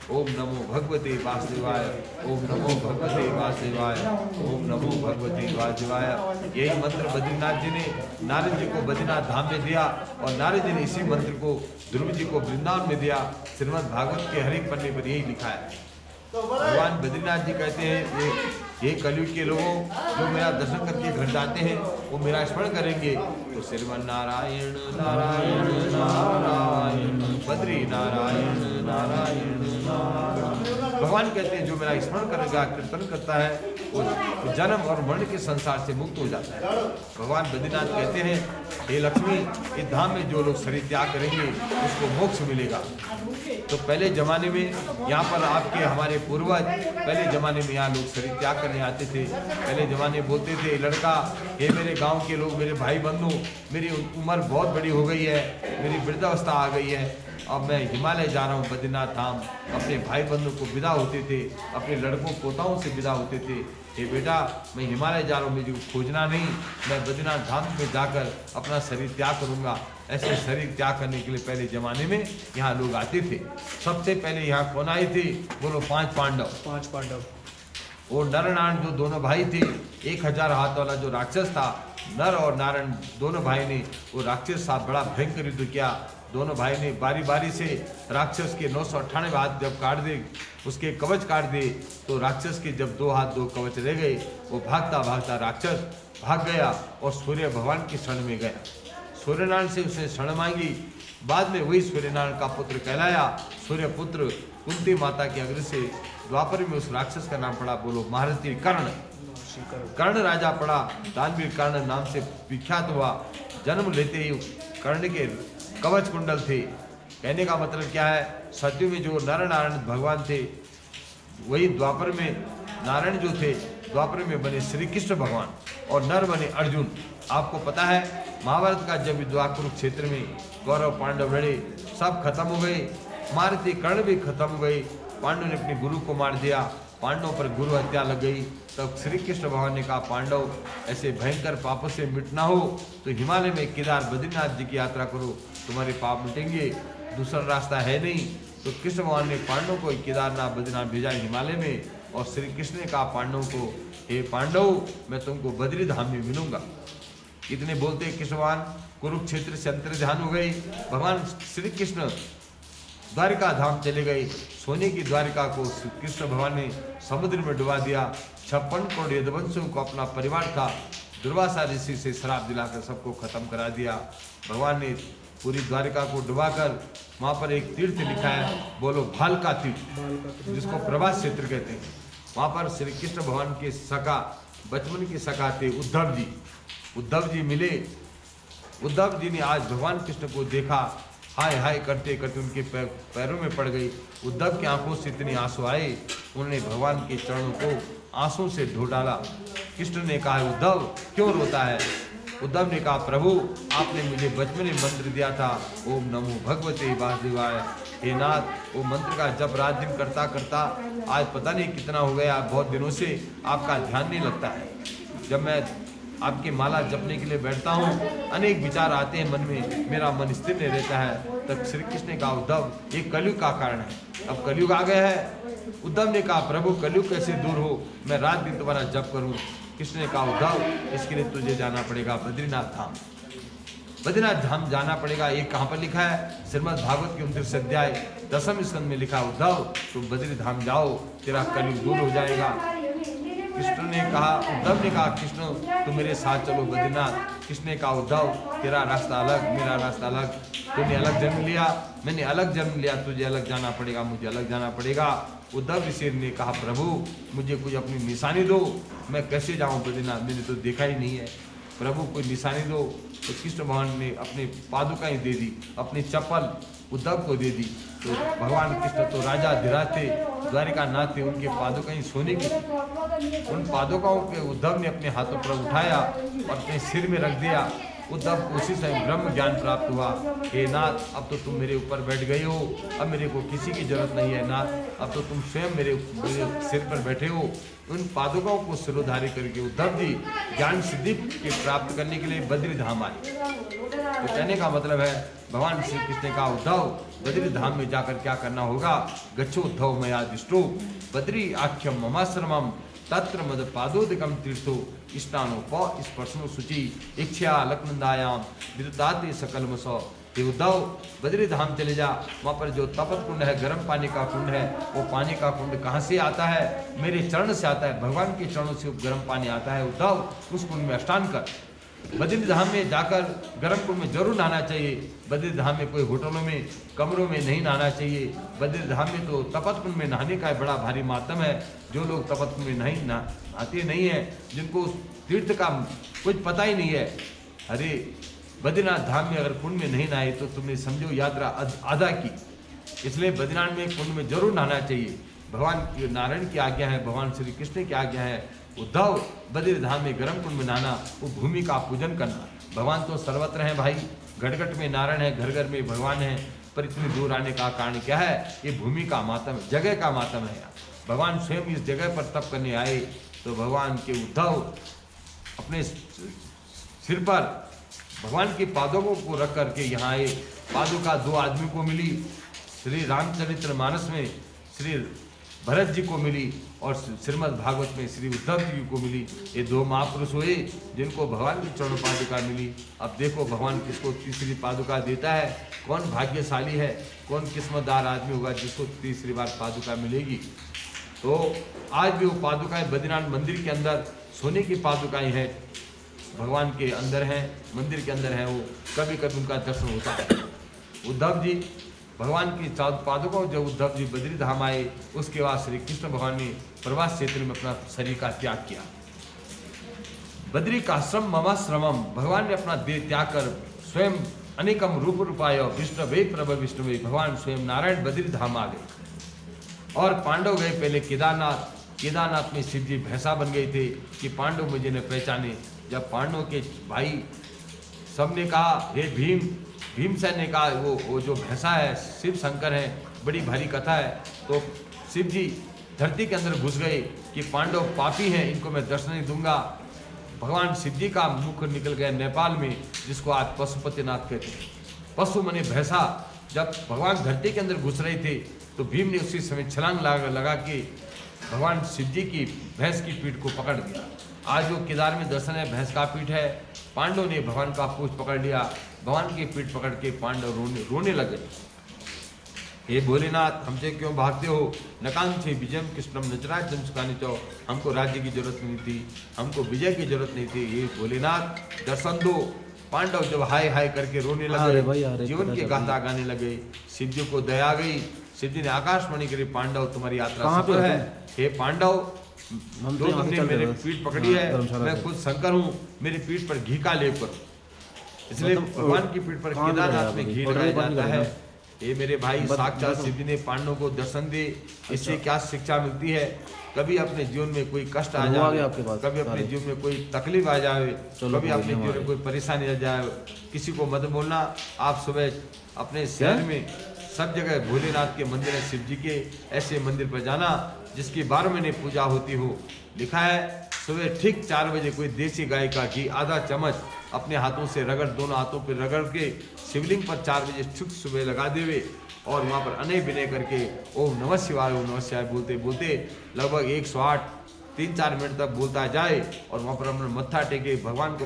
ओम नमो भगवते वासुदेवाय, ओम नमो भगवते वासुदेवाय, ओम नमो भगवते वासुदेवाय। यही मंत्र बद्रीनाथ जी ने नारद जी को बद्रीनाथ धाम में दिया और नारद जी ने इसी मंत्र को ध्रुव जी को वृंदावन में दिया। श्रीमद् भागवत के हर एक पन्ने पर यही लिखा है। भगवान बद्रीनाथ जी कहते हैं ये कलयुग के लोगों जो मेरा दर्शन करके घर जाते हैं वो मेरा स्मरण करेंगे तो श्रीमन नारायण नारायण नारायण बद्री नारायण नारायण नारायण। भगवान कहते हैं जो मेरा स्मरण करेगा कीर्तन करता है वो जन्म और मरण के संसार से मुक्त हो जाता है। भगवान बद्रीनाथ कहते हैं हे लक्ष्मी इस धाम में जो लोग शरीर त्याग करेंगे उसको मोक्ष मिलेगा। तो पहले जमाने में यहाँ पर आपके हमारे पूर्वज पहले जमाने में यहाँ लोग शरीर त्याग करने आते थे। पहले जमाने बोलते थे लड़का ये मेरे गांव के लोग मेरे भाई बंधु मेरी उम्र बहुत बड़ी हो गई है, मेरी वृद्धावस्था आ गई है, अब मैं हिमालय जा रहा हूँ बद्रीनाथ धाम। अपने भाई बंधु को विदा होते थे, अपने लड़कों पोताओं से विदा होते थे, हे बेटा मैं हिमालय जा रहा हूँ, मुझे खोजना नहीं, मैं बद्रीनाथ धाम में जाकर अपना शरीर त्याग करूँगा। ऐसे शरीर त्याग करने के लिए पहले जमाने में यहाँ लोग आते थे। सबसे पहले यहाँ कौन आए थे? बोलो 5 पांडव। 5 पांडव और नर नारायण जो दोनों भाई थे, 1000 हाथ वाला जो राक्षस था, नर और नारायण दोनों भाई ने वो राक्षस साथ बड़ा भयंकर युद्ध किया। दोनों भाई ने बारी बारी से राक्षस के 998 हाथ जब काट दे, उसके कवच काट दे, तो राक्षस के जब 2 हाथ 2 कवच रह गए, वो भागता भागता राक्षस भाग गया और सूर्य भगवान की शरण में गया। सूर्यनारायण से उसने शरण मांगी, बाद में वही सूर्यनारायण का पुत्र कहलाया। सूर्य पुत्र कुंती माता के अग्र से द्वापर में उस राक्षस का नाम पड़ा, बोलो महारथी कर्ण। कर्ण राजा पड़ा, दानवीर कर्ण नाम से विख्यात हुआ। जन्म लेते ही कर्ण के कवच कुंडल थे। कहने का मतलब क्या है? सत्यु में जो नर नारायण भगवान थे वही द्वापर में नारायण जो थे द्वापर में बने श्री कृष्ण भगवान और नर बने अर्जुन। आपको पता है महाभारत का जब युद्ध कुरुक्षेत्र में कौरव पांडव लड़े, सब खत्म हो गए, मारते कर्ण भी खत्म हो गए। पांडव ने अपने गुरु को मार दिया, पांडवों पर गुरु हत्या लग गई। तब श्री कृष्ण भगवान ने कहा पांडव ऐसे भयंकर पापों से मिटना हो तो हिमालय में केदार बद्रीनाथ जी की यात्रा करो, तुम्हारे पाप मिटेंगे, दूसरा रास्ता है नहीं। तो कृष्ण भगवान ने पांडवों को केदारनाथ बद्रीनाथ भेजा हिमालय में और श्री कृष्ण ने कहा पांडवों को हे पांडव मैं तुमको बद्री धाम में मिलूंगा। इतने बोलते कृष्ण भगवान कुरुक्षेत्र से अंतर ध्यान हो गई। भगवान श्री कृष्ण द्वारिका धाम चले गए। सोने की द्वारिका को कृष्ण भगवान ने समुद्र में डुबा दिया। 56 करोड़ यदुवंशियों को अपना परिवार था, दुर्वासा ऋषि से श्राप दिलाकर सबको खत्म करा दिया। भगवान ने पूरी द्वारिका को डुबाकर वहाँ पर एक तीर्थ लिखा है, बोलो भालका तीर्थ, जिसको प्रभास क्षेत्र कहते हैं। वहाँ पर श्री कृष्ण भगवान के सखा बचपन के सखा थे उद्धव जी। उद्धव जी मिले। उद्धव जी ने आज भगवान कृष्ण को देखा, हाय हाय करते करते उनके पैरों में पड़ गई। उद्धव की आंखों से इतने आंसू आए, उन्होंने भगवान के चरणों को आंसू से धो डाला। कृष्ण ने कहा उद्धव क्यों रोता है? उद्धव ने कहा प्रभु आपने मुझे बचपन में मंत्र दिया था, ओम नमो भगवते वासुदेवाय। हे नाथ वो मंत्र का जप रात दिन करता करता आज पता नहीं कितना हो गया, बहुत दिनों से आपका ध्यान नहीं लगता है। जब मैं आपकी माला जपने के लिए बैठता हूँ अनेक विचार आते हैं मन में, मेरा मन स्थिर नहीं रहता है। तब श्री कृष्ण ने कहा उद्धव ये कलयुग का कारण है, अब कलयुग आ गया है। उद्धव ने कहा प्रभु कलयुग कैसे दूर हो, मैं रात दिन तुम्हारा जप करूँ। कृष्ण ने कहा उद्धव इसके लिए तुझे जाना पड़ेगा बद्रीनाथ धाम। बद्रीनाथ धाम जाना पड़ेगा। ये कहाँ पर लिखा है? श्रीमद् भागवत के 29 अध्याय 10वें स्कंद में लिखा उद्धव तुम बद्री धाम जाओ, तेरा कलयुग दूर हो जाएगा। कृष्ण ने कहा उद्धव ने कहा कृष्ण तुम मेरे साथ चलो बद्रीनाथ। कृष्ण ने कहा उद्धव तेरा रास्ता अलग, मेरा रास्ता अलग, तूने अलग जन्म लिया, मैंने अलग जन्म लिया, तुझे अलग जाना पड़ेगा, मुझे अलग जाना पड़ेगा। उद्धव ऋषि ने कहा प्रभु मुझे कोई अपनी निशानी दो, मैं कैसे जाऊं बद्रीनाथ, मैंने तो देखा ही नहीं है, प्रभु कोई निशानी दो। तो कृष्ण भगवान ने अपनी पादुकाएं दे दी, अपनी चप्पल उद्धव को दे दी। तो भगवान कृष्ण तो राजा धीराज थे, द्वारिका नाथ थे, उनके पादुकाएं सोने की। उन पादुकाओं के उद्धव ने अपने हाथों पर उठाया और अपने सिर में रख दिया। उद्धव को उसी समय ब्रह्म ज्ञान प्राप्त हुआ। हे नाथ अब तो तुम मेरे ऊपर बैठ गए हो, अब मेरे को किसी की जरूरत नहीं है नाथ, अब तो तुम स्वयं मेरे सिर पर बैठे हो। उन पादुकाओं को सिरोधारी करके उद्धव जी ज्ञान सिद्धि के प्राप्त करने के लिए बद्री धाम आए। तो कहने का मतलब है भगवान श्री कृष्ण का उद्धव बद्री धाम में जाकर क्या करना होगा। गच्छो उद्धव मया दिष्टो बद्री आख्यम ममाश्रमम तत्र मद पादोदिकम तीर्थो स्नानो प स्पर्शनो शुचि इच्छा लक्ष्मंदायाम विदताते सकल सौ। ये उद्धव बद्री धाम चले जा, वहाँ पर जो तपत कुंड है, गर्म पानी का कुंड है, वो पानी का कुंड कहाँ से आता है? मेरे चरण से आता है, भगवान के चरणों से गर्म पानी आता है। उद्धव उस कुंड में स्नान कर। बद्री धाम में जाकर गर्म कुंड में जरूर नहाना चाहिए। बद्री धाम में कोई होटलों में कमरों में नहीं नहाना चाहिए। बद्री धाम में तो तपत कुंड में नहाने का बड़ा भारी मातम है। जो लोग तपत कुंड में नहीं नहाते नहीं है, जिनको उस तीर्थ का कुछ पता ही नहीं है, अरे बद्रीनाथ धाम में अगर कुंड में नहीं नहाए तो तुमने समझो यात्रा आधा की। इसलिए बद्रीनाथ में कुंड में जरूर नहाना चाहिए। भगवान नारायण की आज्ञा है, भगवान श्री कृष्ण की आज्ञा है। उद्धव बद्री धाम में गर्म कुंड में नहाना, वो भूमि का पूजन करना। भगवान तो सर्वत्र हैं भाई, घट घट में नारायण है, घर घर में भगवान है, पर इतनी दूर आने का कारण क्या है? ये भूमि का मातम, जगह का मातम है। भगवान स्वयं इस जगह पर तप करने आए तो भगवान के उद्धव अपने सिर पर भगवान की पादुकों को रख करके यहाँ आए। पादुका दो आदमी को मिली, श्री रामचरित्र मानस में श्री भरत जी को मिली और श्रीमद् भागवत में श्री उद्धव जी को मिली। ये दो महापुरुष हुए जिनको भगवान की चरण पादुका मिली। अब देखो भगवान किसको तीसरी पादुका देता है, कौन भाग्यशाली है, कौन किस्मतदार आदमी होगा जिसको तीसरी बार पादुका मिलेगी। तो आज भी वो पादुकाएं बद्रीनाथ मंदिर के अंदर सोने की पादुकाएं हैं, भगवान के अंदर हैं, मंदिर के अंदर हैं। वो कभी कभी उनका दर्शन होता है। उद्धव जी भगवान की पादुकों जब उद्धव जी बद्री धाम आए, उसके बाद श्री कृष्ण भगवान ने प्रवास क्षेत्र में अपना शरीर का त्याग किया। बद्री का श्रम ममाश्रमम, भगवान ने अपना देह त्याग कर स्वयं अनेकम रूप रूपाय विष्णवे प्रभ विष्णुवे, भगवान स्वयं नारायण बद्री धाम आ गए। और पांडव गए पहले केदारनाथ। केदारनाथ में शिव जी भैंसा बन गए थे कि पांडव मुझे ने पहचाने। जब पांडवों के भाई सबने कहा हे भीम, भीमसेन ने कहा वो जो भैंसा है शिव शंकर है, बड़ी भारी कथा है। तो शिव जी धरती के अंदर घुस गए कि पांडव पापी हैं, इनको मैं दर्शन नहीं दूंगा। भगवान शिव जी का मुख निकल गया नेपाल में, जिसको आज पशुपतिनाथ कहते हैं। पशु मने भैंसा। जब भगवान धरती के अंदर घुस रहे थे तो भीम ने उसी समय छलांग लगा के भगवान शिव जी की भैंस की पीठ को पकड़ लिया। आज जो केदार में दर्शन है भैंस का पीठ है। पांडव ने भगवान का पूछ पकड़ लिया, भगवान की पीठ पकड़ के पांडव रोने लगे। हे भोलेनाथ, हमसे क्यों भागते हो? नकांक्षे विजयम कृष्णम नचराज्यम सुखानी चो, हमको राज्य की जरूरत नहीं थी, हमको विजय की जरूरत नहीं थी। ये भोलेनाथ दर्शन दो। पांडव जब हाय हाय करके रोने लगे, जीवन की गाथा गाने लगे, शिव जी को दया गई। शिव जी ने आकाशवाणी करी, पांडव तुम्हारी यात्रा सफल है। हे पांडव, जो तुमने मेरी पीठ पकड़ी है, मैं खुद शंकर हूँ, मेरी पीठ पर घी का लेप करो। इसलिए भगवान की पीठ पर केदारनाथ में घी लगाया जाता है। ये मेरे भाई, साक्षात शिव जी ने पांडवों को दर्शन दे। इससे क्या शिक्षा मिलती है? कभी अपने जीवन में कोई कष्ट आ जाए, कभी अपने जीवन में कोई तकलीफ आ जाए, कभी अपने जीवन में कोई परेशानी आ जाए, किसी को मत बोलना। आप सुबह अपने शहर में सब जगह भोलेनाथ के मंदिर है, शिव जी के, ऐसे मंदिर पर जाना जिसकी 12 महीने पूजा होती हो। लिखा है सुबह ठीक 4 बजे कोई देसी गाय का घी आधा चम्मच अपने हाथों से रगड़, दोनों हाथों पर रगड़ के शिवलिंग पर 4 बजे ठीक सुबह लगा देवे और वहाँ पर अनय विनय करके ओम नमः शिवाय, ओम नमः शिवाय बोलते बोलते लगभग 108 3-4 मिनट तक बोलता जाए और वहाँ पर अपना मत्था टेके भगवान को